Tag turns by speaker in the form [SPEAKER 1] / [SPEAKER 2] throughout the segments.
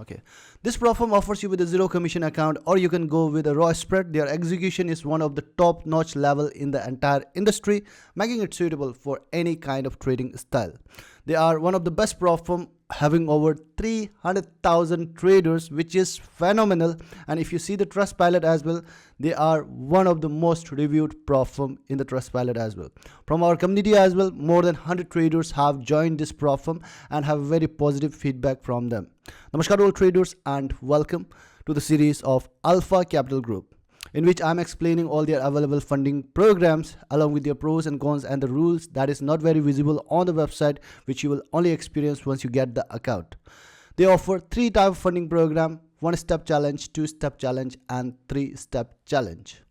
[SPEAKER 1] Okay, this Propfirm offers you with a zero commission account, or you can go with a raw spread. Their execution is one of the top notch level in the entire industry, making it suitable for any kind of trading style. They are one of the best Propfirm, having over 300,000 traders, which is phenomenal. And if you see the Trustpilot as well, they are one of the most reviewed Propfirm in the Trustpilot as well. From our community as well, more than 100 traders have joined this Propfirm and have very positive feedback from them. Namaskar all traders, and welcome to the series of Alpha Capital Group, in which I'm explaining all their available funding programs along with their pros and cons and the rules that is not very visible on the website, which you will only experience once you get the account. They offer 3 type of funding program: 1-step challenge, 2-step challenge, and 3-step challenge.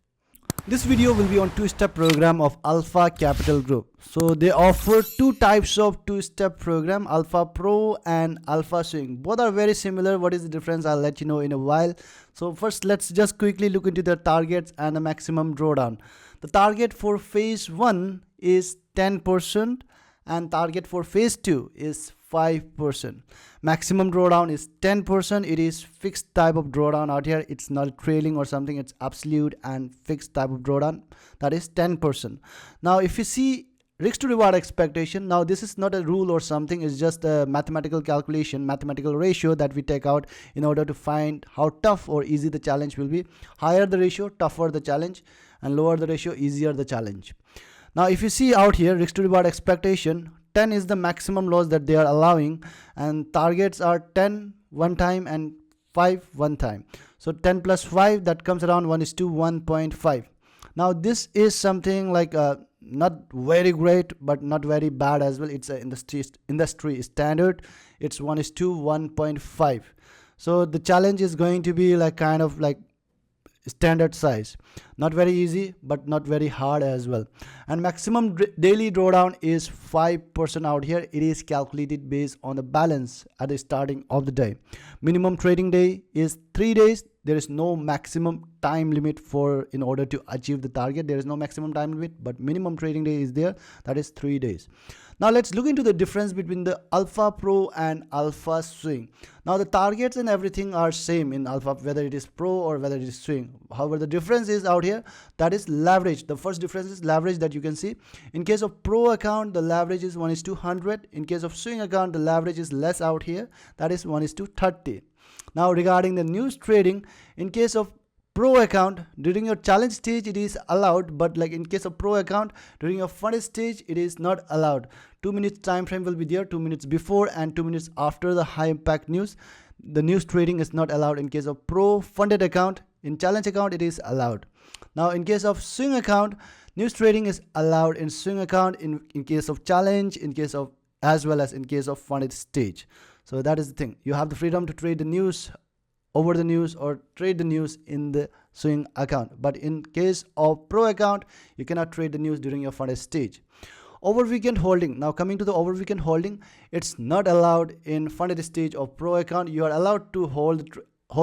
[SPEAKER 1] This video will be on 2-step program of Alpha Capital Group. So they offer 2 types of 2-step program, Alpha Pro and Alpha Swing. Both are very similar. What is the difference? I'll let you know in a while. So first, let's just quickly look into the targets and the maximum drawdown. The target for phase 1 is 10% and target for phase 2 is 5%. Maximum drawdown is 10%. It is fixed type of drawdown out here. It's not trailing or something. It's absolute and fixed type of drawdown. That is 10%. Now, if you see risk to reward expectation, now this is not a rule or something. It's just a mathematical calculation, mathematical ratio that we take out in order to find how tough or easy the challenge will be. Higher the ratio, tougher the challenge, and lower the ratio, easier the challenge. Now, if you see out here, risk to reward expectation, 10 is the maximum loss that they are allowing, and targets are 10 one time and 5 one time. So 10 plus 5, that comes around 1:1.5. Now this is something like not very great but not very bad as well. It's an industry standard. It's 1:1.5. So the challenge is going to be like kind of like standard size, not very easy but not very hard as well. And maximum daily drawdown is 5% out here. It is calculated based on the balance at the starting of the day. Minimum trading day is 3 days. There is no maximum time limit for in order to achieve the target. There is no maximum time limit, but minimum trading day is there, that is 3 days. Now let's look into the difference between the Alpha Pro and Alpha Swing. Now the targets and everything are same in Alpha, whether it is Pro or whether it is Swing. However, the difference is out here, that is leverage. The first difference is leverage that you can see. In case of Pro account, the leverage is 1:100. In case of Swing account, the leverage is less out here, that is 1:30. Now regarding the news trading, in case of Pro account, during your challenge stage it is allowed, but like in case of Pro account, during your fund stage it is not allowed. 2 minutes time frame will be there, 2 minutes before and 2 minutes after the high impact news. The news trading is not allowed in case of Pro funded account. In challenge account it is allowed. Now in case of Swing account, news trading is allowed in Swing account, in case of challenge, in case of as well as in case of funded stage. So that is the thing. You have the freedom to trade the news over the news or trade the news in the Swing account. But in case of Pro account, you cannot trade the news during your funded stage. Over weekend holding. Now coming to the over weekend holding, it's not allowed in funded stage of Pro account. You are allowed to hold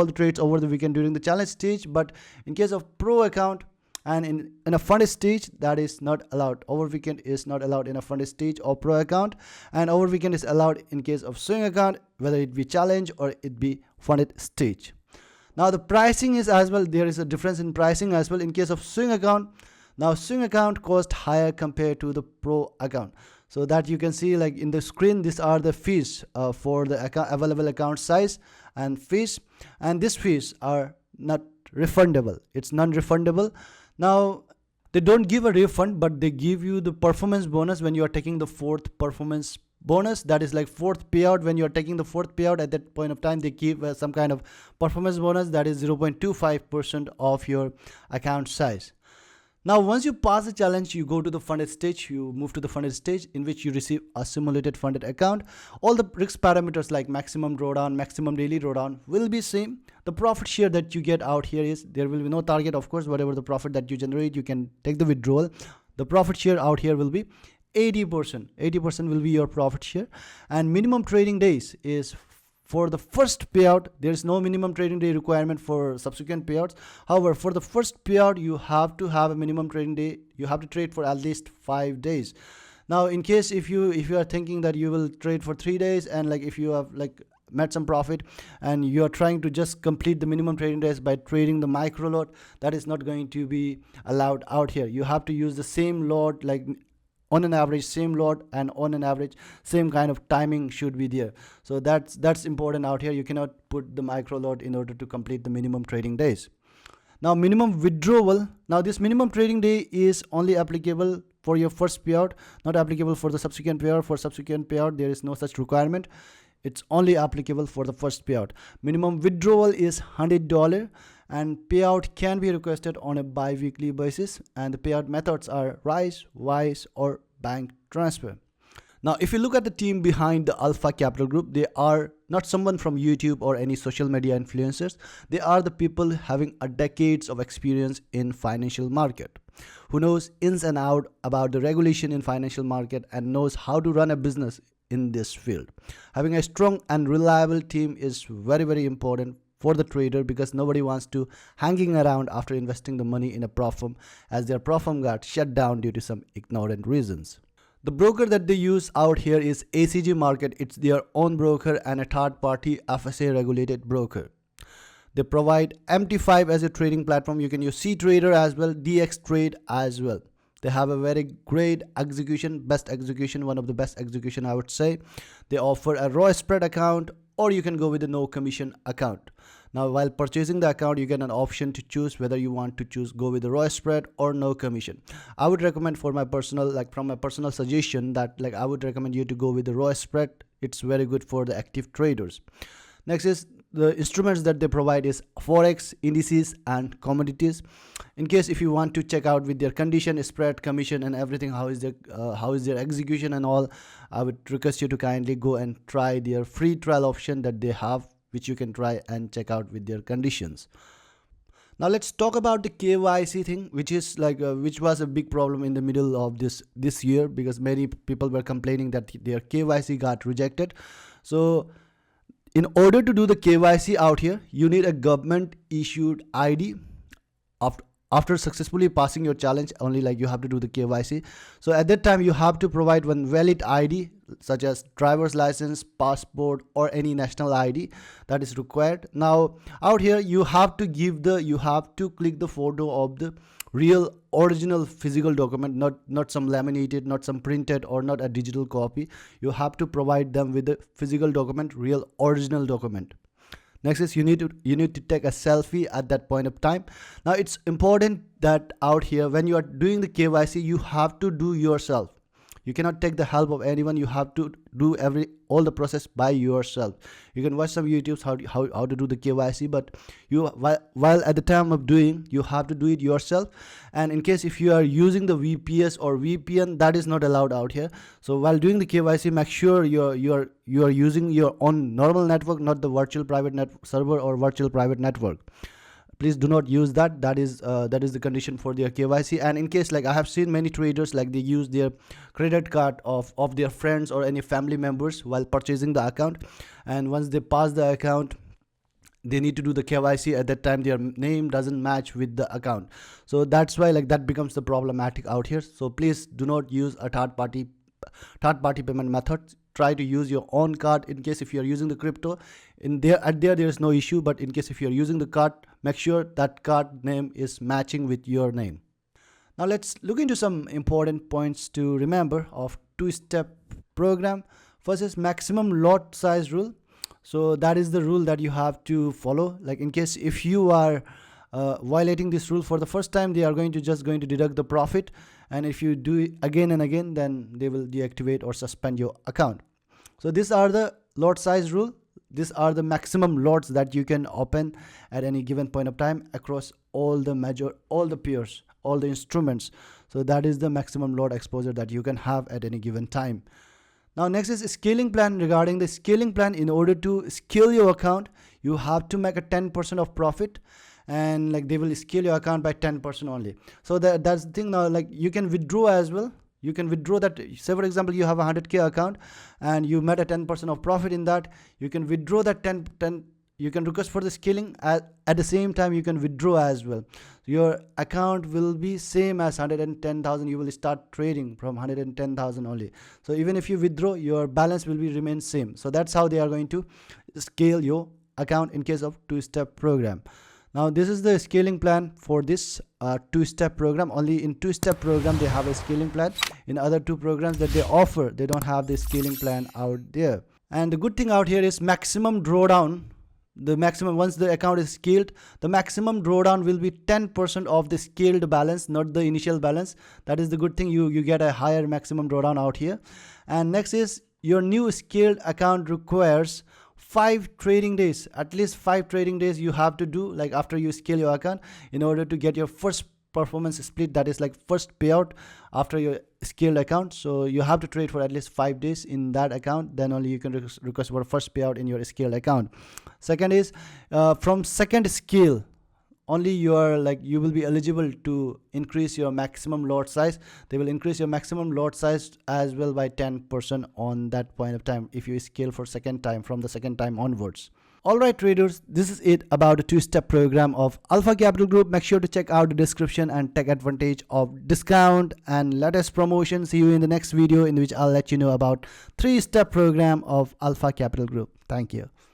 [SPEAKER 1] the trades over the weekend during the challenge stage, but in case of Pro account and in a funded stage, that is not allowed. Over weekend is not allowed in a funded stage or Pro account, and over weekend is allowed in case of Swing account, whether it be challenge or it be funded stage. Now the pricing is as well, there is a difference in pricing as well in case of Swing account. Now Swing account cost higher compared to the Pro account. So that you can see like in the screen, these are the fees for the available account size and fees, and these fees are not refundable. It's non-refundable. Now they don't give a refund, but they give you the performance bonus when you are taking the 4th performance bonus. That is like 4th payout. When you are taking the 4th payout, at that point of time they give some kind of performance bonus, that is 0.25% of your account size. Now once you pass the challenge, you go to the funded stage. You move to the funded stage, in which you receive a simulated funded account. All the risk parameters like maximum drawdown, maximum daily drawdown will be same. The profit share that you get out here is, there will be no target, of course. Whatever the profit that you generate, you can take the withdrawal. The profit share out here will be 80%. 80% will be your profit share. And minimum trading days is for the first payout. There is no minimum trading day requirement for subsequent payouts. However, for the first payout, you have to have a minimum trading day. You have to trade for at least 5 days. Now in case if you are thinking that you will trade for 3 days, and like if you have like made some profit, and you are trying to just complete the minimum trading days by trading the micro lot, that is not going to be allowed out here. You have to use the same lot, like on an average same lot, and on an average same kind of timing should be there. So that's important out here. You cannot put the micro lot in order to complete the minimum trading days. Now minimum withdrawal, now this minimum trading day is only applicable for your first payout, not applicable for the subsequent payout. For subsequent payout there is no such requirement. It's only applicable for the first payout. Minimum withdrawal is $100, and payout can be requested on a bi-weekly basis, and the payout methods are Rise, Wise, or bank transfer. Now if you look at the team behind the Alpha Capital Group, they are not someone from YouTube or any social media influencers. They are the people having a decades of experience in financial market, who knows ins and out about the regulation in financial market and knows how to run a business in this field. Having a strong and reliable team is very important for the trader, because nobody wants to hanging around after investing the money in a Propfirm, as their Propfirm got shut down due to some ignorant reasons. The broker that they use out here is ACG Market. It's their own broker and a third-party FSA regulated broker. They provide MT5 as a trading platform. You can use CTrader as well, DX Trade as well. They have a very great execution, best execution, one of the best execution I would say. They offer a raw spread account, or you can go with a no commission account. Now while purchasing the account, you get an option to choose whether you want to go with the raw spread or no commission. I would recommend, for my personal, from my personal suggestion, that I would recommend you to go with the raw spread. It's very good for the active traders. Next is the instruments that they provide is forex, indices, and commodities. In case if you want to check out with their condition, spread, commission, and everything, how is their execution and all, I would request you to kindly go and try their free trial option that they have, which you can try and check out with their conditions. Now let's talk about the KYC thing, which is which was a big problem in the middle of this year, because many people were complaining that their KYC got rejected. So in order to do the KYC out here, you need a government issued ID. After successfully passing your challenge, only you have to do the KYC. So at that time you have to provide one valid ID, such as driver's license, passport, or any national ID that is required. Now out here you have to click the photo of the real original physical document, not some laminated, not some printed, or not a digital copy. You have to provide them with the physical document, real original document. Next is you need to take a selfie at that point of time. Now it's important that out here when you are doing the KYC, you have to do yourself. You cannot take the help of anyone. You have to do all the process by yourself. You can watch some YouTubes how to do the KYC, but while at the time of doing, you have to do it yourself. And in case if you are using the VPS or VPN, that is not allowed out here. So while doing the KYC, make sure you are using your own normal network, not the virtual private network server or virtual private network. Please do not use that. That is the condition for their KYC. And in case I have seen many traders they use their credit card of their friends or any family members while purchasing the account, and once they pass the account, they need to do the KYC. At that time their name doesn't match with the account, so that's why that becomes the problematic out here. So please do not use a third party payment method. Try to use your own card. In case if you are using the crypto, there is no issue, but in case if you are using the card, make sure that card name is matching with your name. Now let's look into some important points to remember of two-step program. First is maximum lot size rule. So that is the rule that you have to follow. In case if you are violating this rule for the first time, they are just going to deduct the profit, and if you do it again and again, then they will deactivate or suspend your account. So these are the lot size rule. These are the maximum lots that you can open at any given point of time across all the pairs, all the instruments. So that is the maximum lot exposure that you can have at any given time. Now next is scaling plan. Regarding the scaling plan, in order to scale your account, you have to make a 10% of profit, and they will scale your account by 10% only. So that's the thing. Now you can withdraw as well. You can withdraw that. Say for example you have a 100k account and you made a 10% of profit in that. You can withdraw that 10. You can request for the scaling at the same time. You can withdraw as well. Your account will be same as 110,000. You will start trading from 110,000 only. So even if you withdraw, your balance will remain same. So that's how they are going to scale your account in case of two-step program. Now this is the scaling plan for this two-step program. Only in two-step program they have a scaling plan. In other two programs that they offer, they don't have the scaling plan out there. And the good thing out here is maximum drawdown. The maximum, once the account is scaled, the maximum drawdown will be 10% of the scaled balance, not the initial balance. That is the good thing. You get a higher maximum drawdown out here. And next is your new scaled account requires 5 trading days. At least 5 trading days you have to do, like after you scale your account, in order to get your first performance split, that is like first payout after your scaled account. So you have to trade for at least 5 days in that account, then only you can request for first payout in your scaled account. Second is from second scale only you will be eligible to increase your maximum lot size. They will increase your maximum lot size as well by 10% on that point of time if you scale for second time, from the second time onwards. Alright traders, this is it about the two-step program of Alpha Capital Group. Make sure to check out the description and take advantage of discount and latest promotion. See you in the next video, in which I'll let you know about 3-step program of Alpha Capital Group. Thank you.